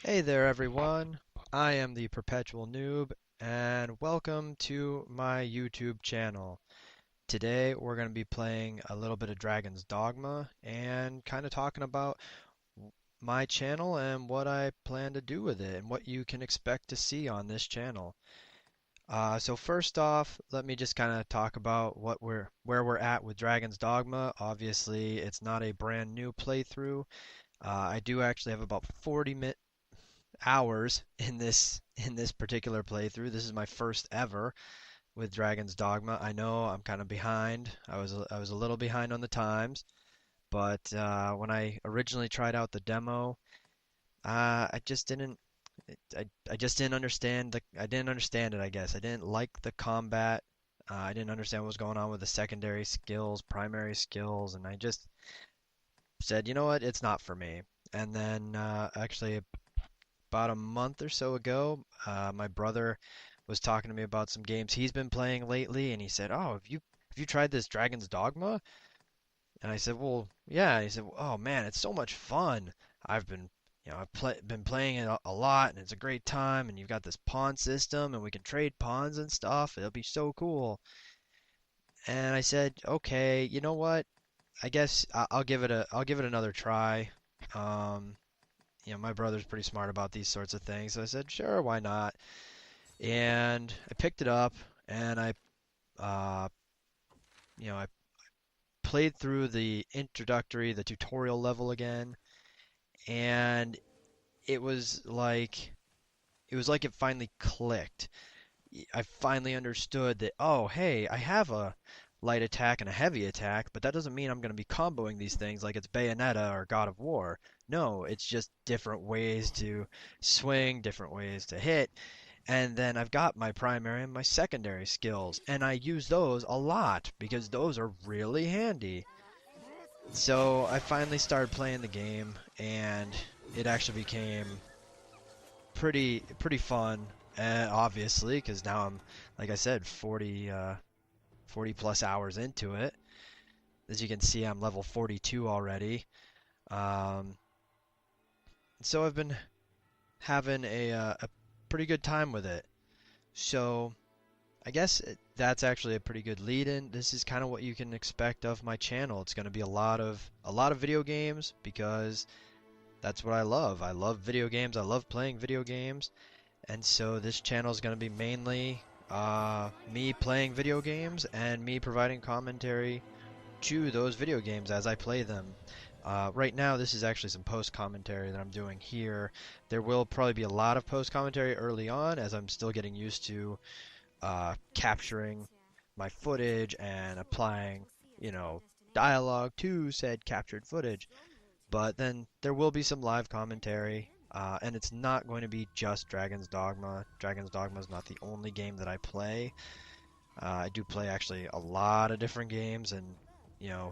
Hey there, everyone. I am the Perpetual Noob, and welcome to my YouTube channel. Today, we're going to be playing a little bit of Dragon's Dogma and kind of talking about my channel and what I plan to do with it and what you can expect to see on this channel. So first off, let me just kind of talk about where we're at with Dragon's Dogma. Obviously, it's not a brand new playthrough. I do actually have about 40 hours in this particular playthrough. This is my first ever with Dragon's Dogma. I know I'm kind of behind. I was a little behind on the times, but when I originally tried out the demo, I just didn't. I just didn't understand I didn't understand it, I guess. I didn't like the combat. I didn't understand what was going on with the secondary skills, primary skills, and I just said, you know what, it's not for me. And then actually about a month or so ago, my brother was talking to me about some games he's been playing lately, and he said, "Oh, have you tried this Dragon's Dogma?" And I said, "Well, yeah." And he said, "Oh man, it's so much fun. I've been, been playing it a lot, and it's a great time. And you've got this pawn system, and we can trade pawns and stuff. It'll be so cool." And I said, "Okay, you know what? I guess I'll give it another try." Um, my brother's pretty smart about these sorts of things, so I said, "Sure, why not?" And I picked it up and uh, I played through the tutorial level again, and it was like it finally clicked. I finally understood that, oh, hey, I have a light attack and a heavy attack, but that doesn't mean I'm going to be comboing these things like it's Bayonetta or God of War. No, it's just different ways to swing, different ways to hit. And then I've got my primary and my secondary skills, and I use those a lot because those are really handy. So I finally started playing the game, and it actually became pretty fun. Obviously, because now I'm, like I said, 40 plus hours into it. As you can see, I'm level 42 already. Um, so I've been having a pretty good time with it. So I guess that's actually a pretty good lead-in. This is kind of what you can expect of my channel. It's going to be a lot of video games because that's what I love. I love video games. I love playing video games. And so this channel is going to be mainly me playing video games and me providing commentary to those video games as I play them. Right now, this is actually some post commentary that I'm doing here. There will probably be a lot of post commentary early on as I'm still getting used to capturing my footage and applying, dialogue to said captured footage. But then there will be some live commentary, and it's not going to be just Dragon's Dogma. Dragon's Dogma is not the only game that I play. I do play actually a lot of different games, and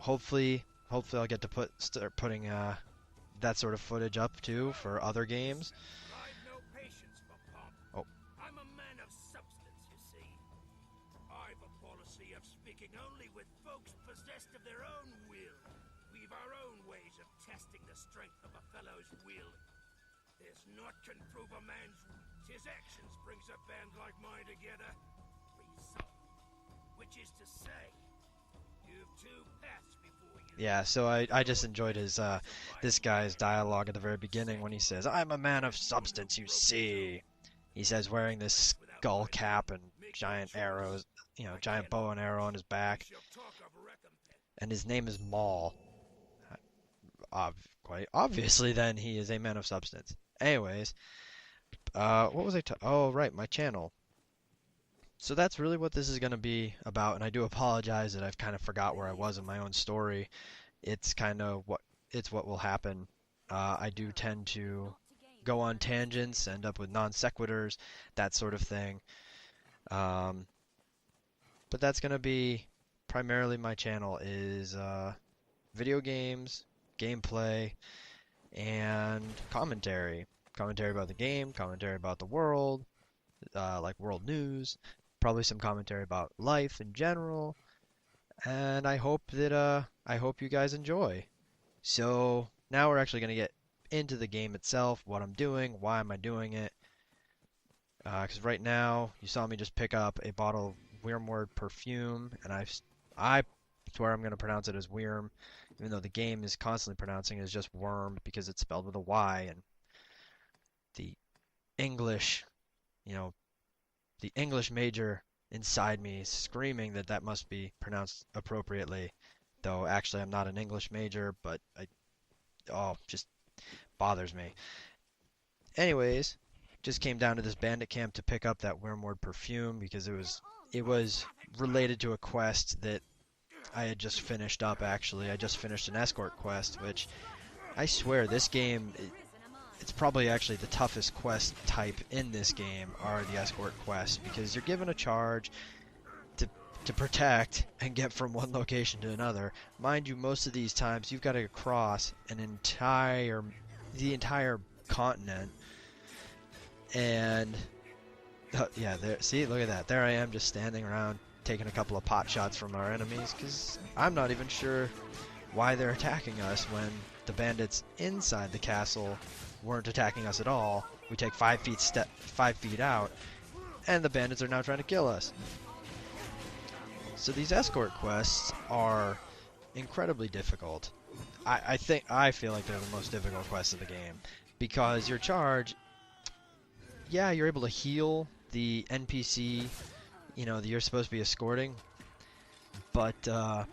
hopefully I'll get to start putting that sort of footage up too for other games. I've no patience for pomp. Oh, I'm a man of substance, you see. I've a policy of speaking only with folks possessed of their own will. We've our own ways of testing the strength of a fellow's will. There's naught can prove a man's his actions brings a band like mine together. Result. Which is to say, you've two paths before you. yeah. So I just enjoyed his this guy's dialogue at the very beginning when he says, "I'm a man of substance, you see." He says wearing this skull cap and giant arrows, giant bow and arrow on his back, and his name is Maul. Quite obviously, then he is a man of substance. Anyways, what was I? Oh, right, my channel. So that's really what this is going to be about, and I do apologize that I've kind of forgot where I was in my own story. It's kind of what will happen. I do tend to go on tangents, end up with non sequiturs, that sort of thing. Um, but that's going to be primarily my channel is video games, gameplay, and commentary. Commentary about the game, commentary about the world, like world news, probably some commentary about life in general, and I hope you guys enjoy. So now we're actually gonna get into the game itself, what I'm doing, why am I doing it. Because right now, you saw me just pick up a bottle of Wormwood perfume, and I swear I'm going to pronounce it as Worm, even though the game is constantly pronouncing it as just Worm because it's spelled with a Y, and the English, you know, the English major inside me is screaming that that must be pronounced appropriately. Though actually I'm not an English major, but just bothers me. Anyways, just came down to this bandit camp to pick up that Wormwood perfume because it was related to a quest that I had just finished up actually. I just finished an escort quest, which I swear this game it's probably actually the toughest quest type in this game are the escort quests because you're given a charge to protect and get from one location to another. Mind you, most of these times you've got to cross the entire continent, and yeah, there. See, look at that. There I am, just standing around taking a couple of pot shots from our enemies because I'm not even sure why they're attacking us when the bandits inside the castle weren't attacking us at all. We take 5 feet out, and the bandits are now trying to kill us. So these escort quests are incredibly difficult. I feel like they're the most difficult quests of the game because your charge, yeah, you're able to heal the NPC, that you're supposed to be escorting, but oh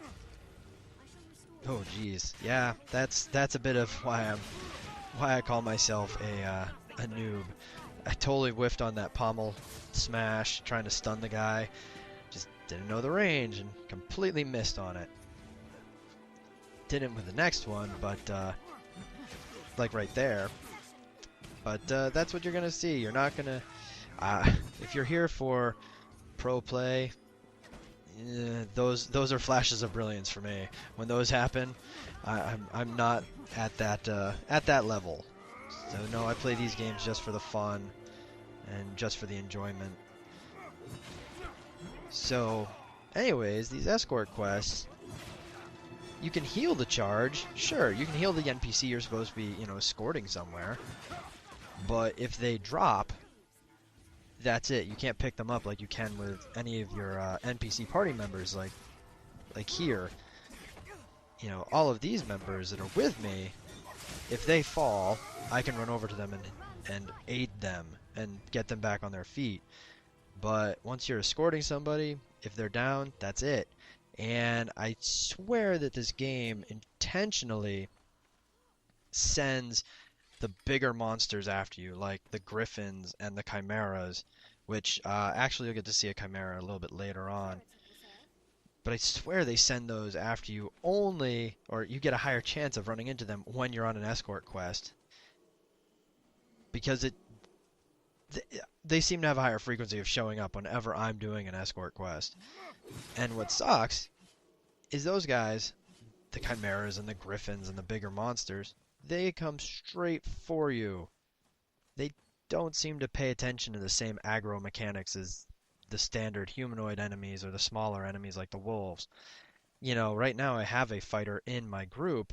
geez, yeah, that's a bit of why I call myself a noob. I totally whiffed on that pommel smash, trying to stun the guy. Just didn't know the range and completely missed on it. Didn't with the next one, but like right there. But that's what you're gonna see. You're not gonna. If you're here for pro play, those are flashes of brilliance for me. When those happen, I'm not at that level. So no, I play these games just for the fun and just for the enjoyment. So, anyways, these escort quests, you can heal the charge. Sure, you can heal the NPC you're supposed to be, escorting somewhere. But if they drop, that's it. You can't pick them up like you can with any of your NPC party members, like here. All of these members that are with me, if they fall, I can run over to them and aid them and get them back on their feet. But once you're escorting somebody, if they're down, that's it. And I swear that this game intentionally sends the bigger monsters after you, like the griffins and the chimeras, which actually you'll get to see a chimera a little bit later on. But I swear they send those after you only, or you get a higher chance of running into them when you're on an escort quest. Because they seem to have a higher frequency of showing up whenever I'm doing an escort quest. And what sucks is those guys, the chimeras and the griffins and the bigger monsters, they come straight for you. They don't seem to pay attention to the same aggro mechanics as the standard humanoid enemies or the smaller enemies like the wolves. Right now I have a fighter in my group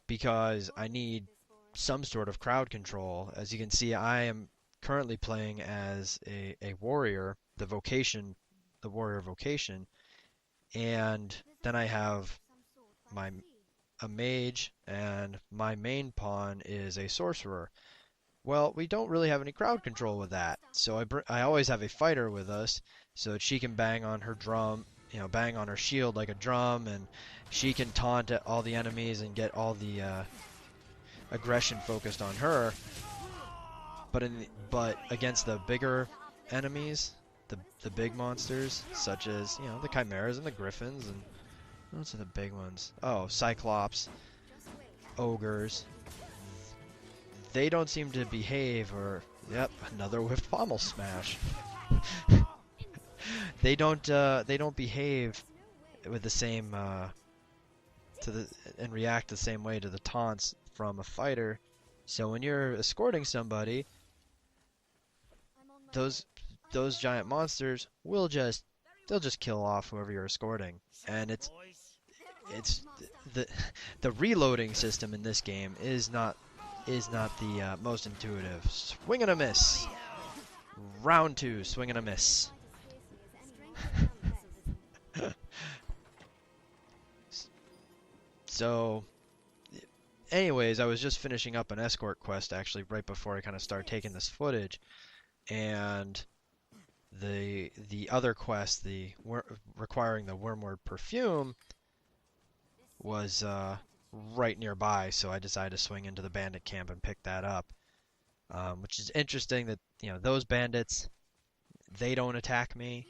because I need some sort of crowd control. As you can see, I am currently playing as a warrior, the warrior vocation, and then I have a mage, and my main pawn is a sorcerer. Well, we don't really have any crowd control with that, so I always have a fighter with us so that she can bang on her drum, bang on her shield like a drum, and she can taunt at all the enemies and get all the aggression focused on her. But against the bigger enemies, the big monsters, such as the chimeras and the griffins, and those are the big ones. Oh, cyclops, ogres. They don't seem to behave, or yep, another whiff pommel smash. They don't behave with the same and react the same way to the taunts from a fighter. So when you're escorting somebody, those giant monsters they'll just kill off whoever you're escorting, and it's the reloading system in this game is not is not the most intuitive. Swing and a miss. Round 2, swing and a miss. So, anyways, I was just finishing up an escort quest actually right before I kind of started taking this footage, and the other quest, requiring the wormwood perfume, was right nearby, so I decided to swing into the bandit camp and pick that up. Which is interesting that those bandits, they don't attack me.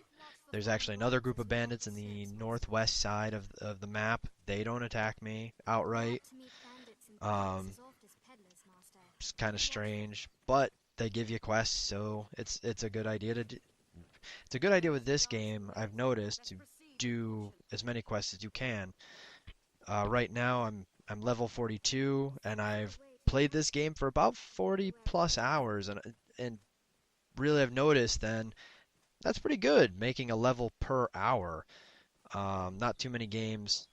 There's actually another group of bandits in the northwest side of the map. They don't attack me outright. It's kind of strange, but they give you quests, so it's a good idea it's a good idea with this game. I've noticed to do as many quests as you can. Right now I'm level 42, and I've played this game for about 40 plus hours, and really I've noticed then that's pretty good, making a level per hour. Not too many games,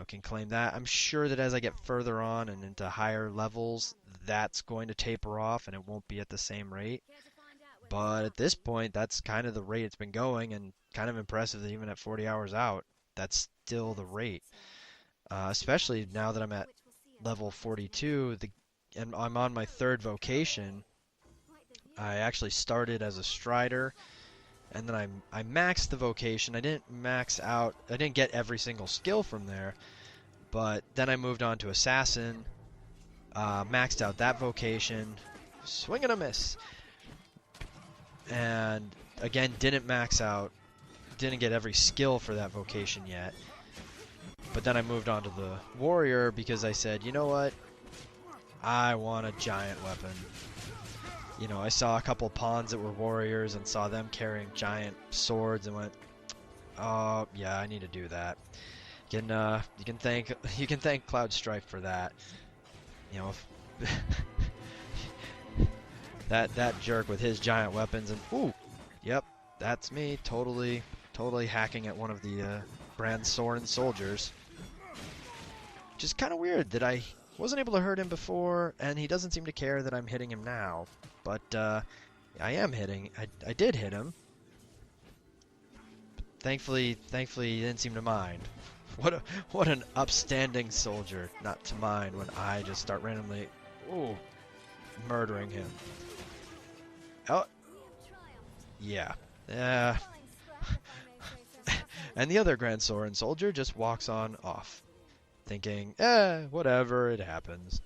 can claim that. I'm sure that as I get further on and into higher levels, that's going to taper off and it won't be at the same rate. But at this point, that's kind of the rate it's been going, and kind of impressive that even at 40 hours out, that's still the rate. Especially now that I'm at level 42, and I'm on my 3rd vocation. I actually started as a strider, and then I maxed the vocation. I didn't max out. I didn't get every single skill from there, but then I moved on to assassin, maxed out that vocation, swing and a miss, and again didn't max out, didn't get every skill for that vocation yet. But then I moved on to the warrior because I said, you know what? I want a giant weapon. I saw a couple pawns that were warriors and saw them carrying giant swords and went, oh yeah, I need to do that. You can thank Cloud Strife for that. that jerk with his giant weapons, and ooh, yep, that's me, totally hacking at one of the Brand Soren soldiers. Which is kind of weird that I wasn't able to hurt him before, and he doesn't seem to care that I'm hitting him now. But I am hitting. I did hit him. Thankfully, he didn't seem to mind. What an upstanding soldier not to mind when I just start randomly, murdering him. Oh, yeah. And the other Grand Soren soldier just walks on off, thinking, whatever, it happens.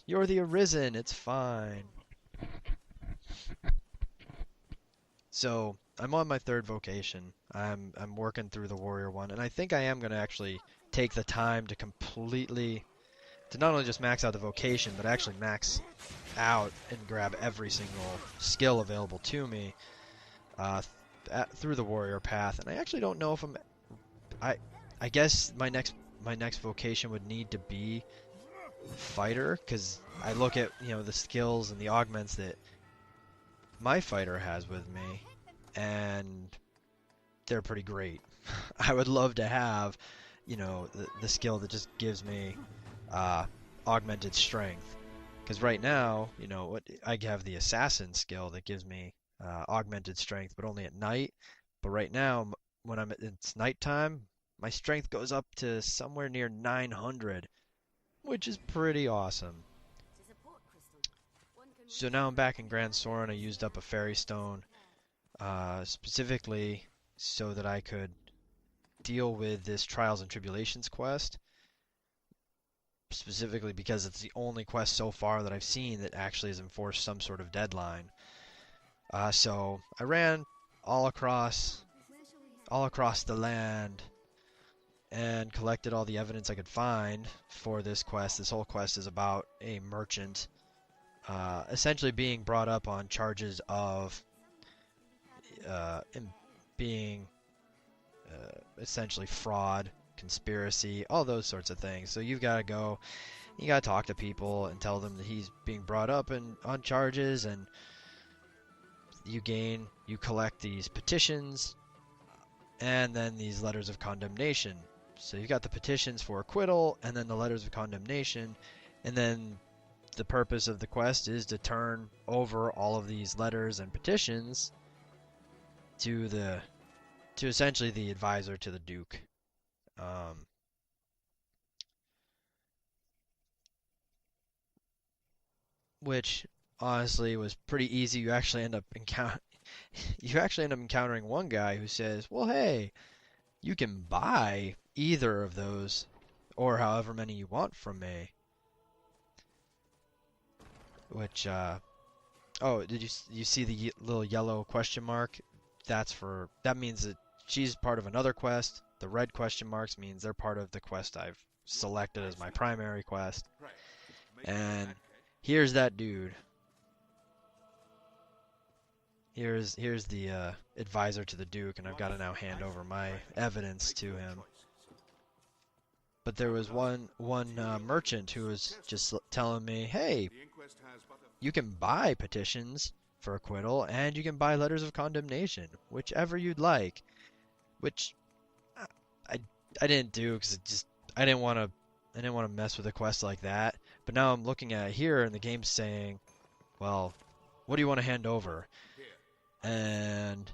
You're the Arisen, it's fine. So, I'm on my 3rd vocation. I'm working through the warrior one, and I think I am going to actually take the time to not only just max out the vocation, but actually max out and grab every single skill available to me through the warrior path. And I actually don't know if I guess my next vocation would need to be fighter, because I look at the skills and the augments that my fighter has with me, and they're pretty great. I would love to have the skill that just gives me augmented strength, because right now I have the assassin skill that gives me augmented strength, but only at night. But right now, when it's nighttime, my strength goes up to somewhere near 900, which is pretty awesome. So now I'm back in Grand Soren. I used up a fairy stone specifically so that I could deal with this Trials and Tribulations quest, specifically because it's the only quest so far that I've seen that actually has enforced some sort of deadline. So I ran all across the land and collected all the evidence I could find for this quest. This whole quest is about a merchant essentially being brought up on charges of being essentially fraud, conspiracy, all those sorts of things. So you got to talk to people and tell them that he's being brought up on charges, and you collect these petitions and then these letters of condemnation. So you got the petitions for acquittal and then the letters of condemnation, and then the purpose of the quest is to turn over all of these letters and petitions to the to essentially the advisor to the Duke. Um, which honestly was pretty easy. You actually end up encountering one guy who says, "Well, hey, you can buy either of those or however many you want from me." Which oh, did you see the little yellow question mark? That means that she's part of another quest. The red question marks means they're part of the quest I've selected as my primary quest. And here's that dude. Here's the advisor to the Duke, and I've got to now hand over my evidence to him. But there was one merchant who was just telling me, "Hey, you can buy petitions for acquittal, and you can buy letters of condemnation, whichever you'd like." Which I I didn't do because it just I didn't want to mess with a quest like that. But now I'm looking at it here, and the game's saying, "Well, what do you want to hand over?" And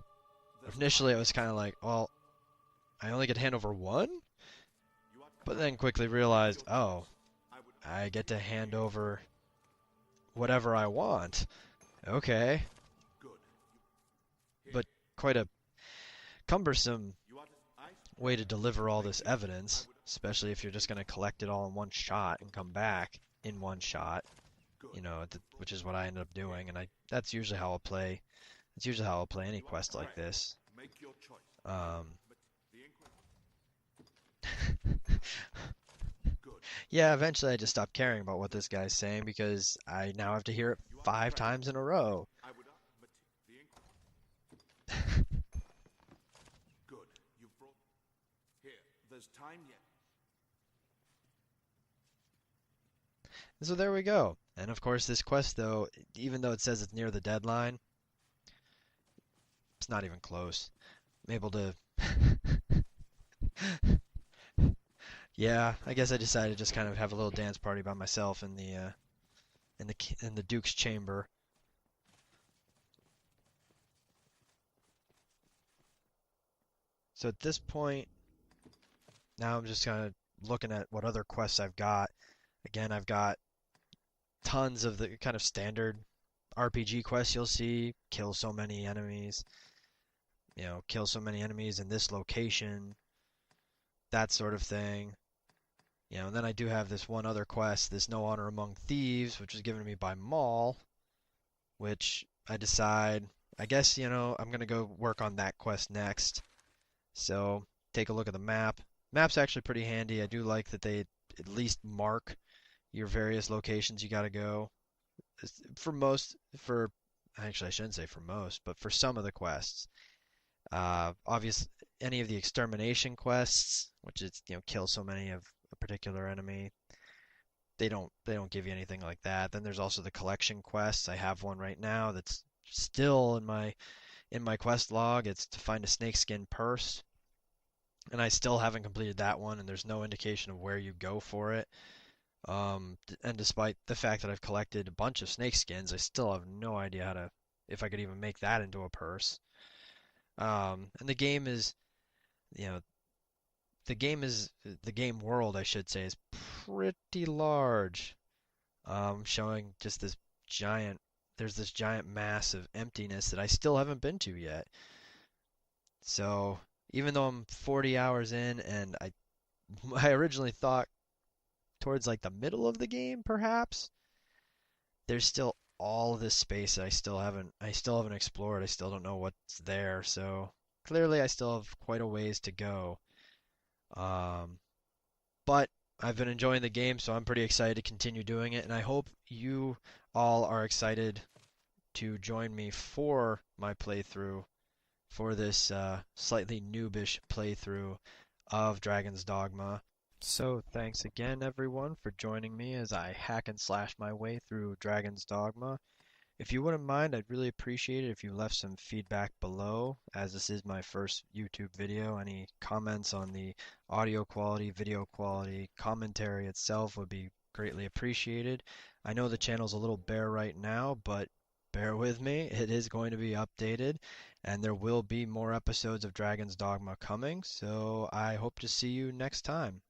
initially I was kind of like, "Well, I only get to hand over one," but then quickly realized, "Oh, I get to hand over whatever I want." Okay, but quite a cumbersome way to deliver all this evidence, especially if you're just going to collect it all in one shot and come back in one shot, which is what I ended up doing, and that's usually how I'll play. That's usually how I'll play any quest like this. Um, yeah, eventually I just stopped caring about what this guy's saying because I now have to hear it 5 times in a row. So there we go. And of course, this quest, though, even though it says it's near the deadline, it's not even close. I'm able to. Yeah, I guess I decided to just kind of have a little dance party by myself in the Duke's chamber. So at this point, now I'm just kind of looking at what other quests I've got. Again, I've got tons of the kind of standard RPG quests you'll see. Kill so many enemies, kill so many enemies in this location, that sort of thing. And then I do have this one other quest, this No Honor Among Thieves, which was given to me by Maul, which I decide, I guess, I'm going to go work on that quest next. So take a look at the map. Map's actually pretty handy. I do like that they at least mark your various locations you got to go. Actually, I shouldn't say for most, but for some of the quests. Obviously, any of the extermination quests, which is, kill so many of a particular enemy, they don't give you anything like that. Then there's also the collection quests. I have one right now that's still in my quest log. It's to find a snakeskin purse, and I still haven't completed that one, and there's no indication of where you go for it. And despite the fact that I've collected a bunch of snakeskins, I still have no idea if I could even make that into a purse. And the game is, you know, the game world, I should say, is pretty large. Showing just there's this giant mass of emptiness that I still haven't been to yet. So even though I'm 40 hours in, and I originally thought towards like the middle of the game, perhaps, there's still all of this space that I still haven't explored. I still don't know what's there. So clearly, I still have quite a ways to go. Um, but I've been enjoying the game, so I'm pretty excited to continue doing it, and I hope you all are excited to join me for my playthrough for this slightly noobish playthrough of Dragon's Dogma. So thanks again everyone for joining me as I hack and slash my way through Dragon's Dogma. If you wouldn't mind, I'd really appreciate it if you left some feedback below, as this is my first YouTube video. Any comments on the audio quality, video quality, commentary itself would be greatly appreciated. I know the channel's a little bare right now, but bear with me. It is going to be updated, and there will be more episodes of Dragon's Dogma coming, so I hope to see you next time.